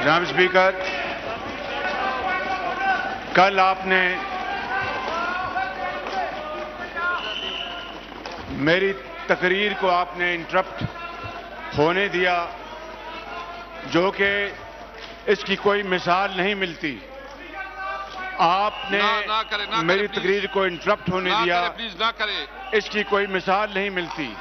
جناب اسپیکر، کل آپ نے میری تقریر کو آپ نے انٹرپٹ ہونے دیا، جو کہ اس کی کوئی مثال نہیں ملتی۔ آپ نے میری تقریر کو انٹرپٹ ہونے دیا، اس کی کوئی مثال نہیں ملتی۔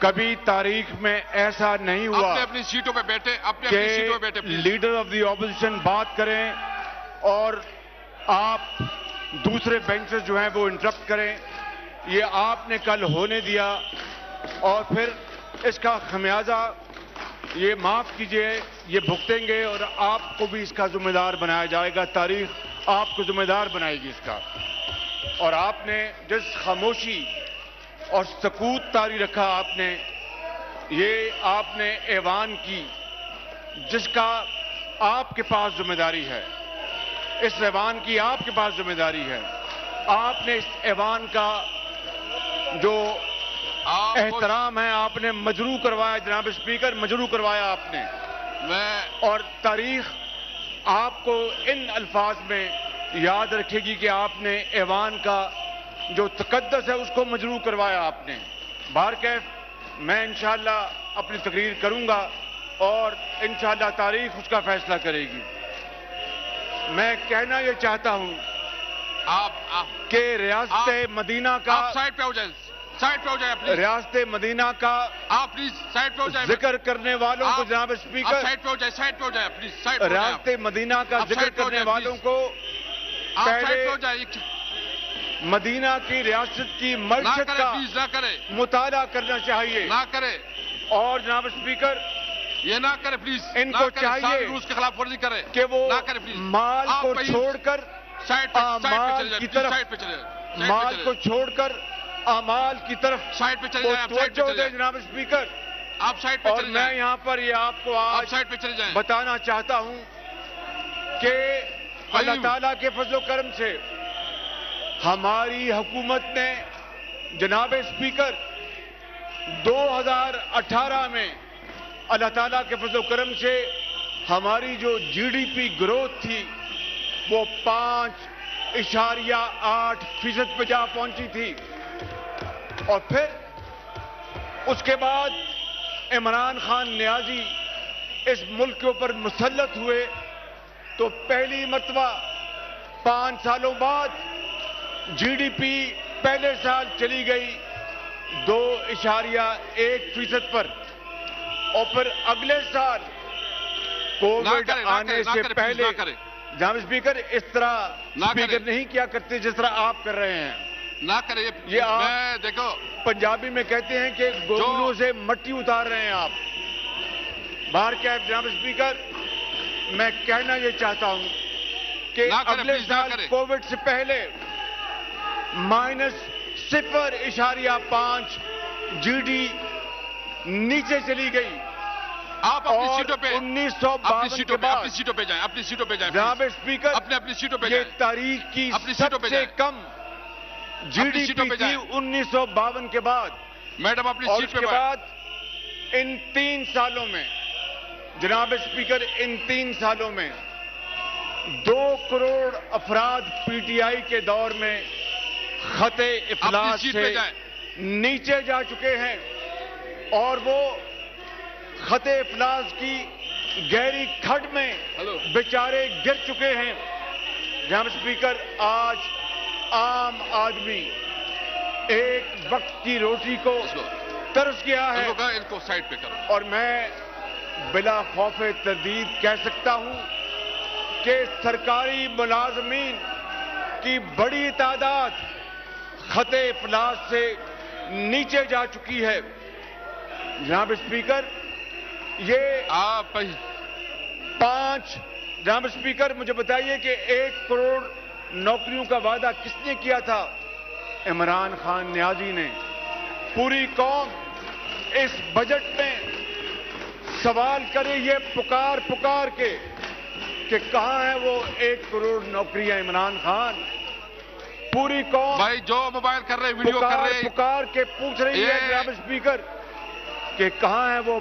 کبھی تاریخ میں ایسا نہیں ہوا اپنی سیٹوں پہ بیٹھے، کہ لیڈر آف دی اپوزیشن بات کریں اور آپ دوسرے بینچز جو ہیں وہ انٹرپٹ کریں۔ یہ آپ نے کل ہونے دیا اور پھر اس کا خمیازہ یہ معاف کیجئے یہ بھگتیں گے اور آپ کو بھی اس کا ذمہ دار بنایا جائے گا۔ تاریخ آپ کو ذمہ دار بنائے گی اس کا۔ اور آپ نے جس خاموشی اور سکوت طاری رکھا آپ نے، یہ آپ نے ایوان کی جس کا آپ کے پاس ذمہ داری ہے، اس ایوان کی آپ کے پاس ذمہ داری ہے۔ آپ نے اس ایوان کا جو احترام ہے آپ نے مجروح کروایا، جناب اسپیکر، مجروح کروایا آپ نے۔ اور تاریخ آپ کو ان الفاظ میں یاد رکھے گی کہ آپ نے ایوان کا جو تقدس ہے اس کو مجروح کروایا آپ نے۔ بہرکیف میں انشاءاللہ اپنی تقریر کروں گا اور انشاءاللہ تاریخ اس کا فیصلہ کرے گی۔ میں کہنا یہ چاہتا ہوں کہ ریاست مدینہ کا سائڈ پہ ہو جائیں، سائڈ پہ ہو جائیں پلیز۔ ریاست مدینہ کا آپ پلیز سائڈ پہ ہو جائیں، ذکر کرنے والوں کو جناب اسپیکر، سائڈ پہ ہو جائیں، سائڈ پہ ہو جائیں پلیز، سائڈ پہ ہو جائیں۔ ریاست مدینہ کا ذکر کرنے والوں کو آپ سائڈ پہ پہلے ہو جائیں، مدینہ کی ریاست کی نہ معیشت کرے کا پلیز، نہ کرے، مطالعہ کرنا چاہیے۔ نہ کرے، اور جناب اسپیکر، یہ نہ کرے پلیز، ان کو چاہیے روس کے خلاف ورزی کرے کہ وہ نہ کرے پلیز۔ مال کو چھوڑ کر اعمال کی طرف، مال کو چھوڑ کر اعمال کی طرف سائڈ پہ چلے جائیں، توجہ دیں جناب اسپیکر۔ آپ سائڈ پہ اور چلے جائیں، میں یہاں پر یہ آپ کو آج سائڈ پہ چلے جائیں۔ بتانا چاہتا ہوں کہ اللہ تعالیٰ کے فضل و کرم سے ہماری حکومت نے جناب اسپیکر 2018 میں اللہ تعالیٰ کے فضل و کرم سے ہماری جو جی ڈی پی گروتھ تھی وہ 5.8% پہ جا پہنچی تھی۔ اور پھر اس کے بعد عمران خان نیازی اس ملک کے اوپر مسلط ہوئے تو پہلی مرتبہ 5 سالوں بعد جی ڈی پی پہلے سال چلی گئی 2.1% پر، اور پھر اگلے سال کووڈ آنے سے پہلے جناب اسپیکر اس طرح اسپیکر نہیں کیا کرتے جس طرح آپ کر رہے ہیں۔ نہ کرے، یہ آپ دیکھو پنجابی میں کہتے ہیں کہ گونگلوں سے مٹی اتار رہے ہیں آپ۔ باہر کیا جناب اسپیکر، میں کہنا یہ چاہتا ہوں کہ اگلے سال کووڈ سے پہلے -0.5 جی ڈی نیچے چلی گئی۔ آپ اپنی سیٹوں پہ، 1952 کے بعد اپنی سیٹوں پہ جائیں، اپنی سیٹوں پہ جائیں جناب اسپیکر، اپنی سیٹوں پہ یہ جائیں، تاریخ کی اپنی سیٹوں پہ سب سے جائیں، کم جی ڈی سیٹوں پی پہ تھی جائیں۔ 1952 کے بعد۔ میڈم اپنی اور سیٹ اس پہ کے بعد ان 3 سالوں میں جناب اسپیکر، ان 3 سالوں میں 2 کروڑ افراد پی ٹی آئی کے دور میں خط افلاس سے نیچے جا چکے ہیں، اور وہ خط افلاس کی گہری کھڈ میں بیچارے گر چکے ہیں۔ جناب اسپیکر، آج عام آدمی ایک وقت کی روٹی کو ترس گیا ہے، ان کو سائڈ پہ کرو۔ اور میں بلا خوف تردید کہہ سکتا ہوں کہ سرکاری ملازمین کی بڑی تعداد خط افلاس سے نیچے جا چکی ہے۔ جناب اسپیکر، یہ جناب اسپیکر، مجھے بتائیے کہ 1 کروڑ نوکریوں کا وعدہ کس نے کیا تھا؟ عمران خان نیازی نے۔ پوری قوم اس بجٹ میں سوال کرے یہ پکار کے کہ کہاں ہے وہ 1 کروڑ نوکریاں عمران خان؟ پوری قوم بھائی جو موبائل کر رہے، ویڈیو کر رہے، پکار کے پوچھ رہی ہے جناب اسپیکر کہ کہاں ہے وہ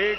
1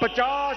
50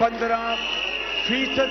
15%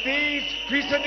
30%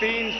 3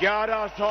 1100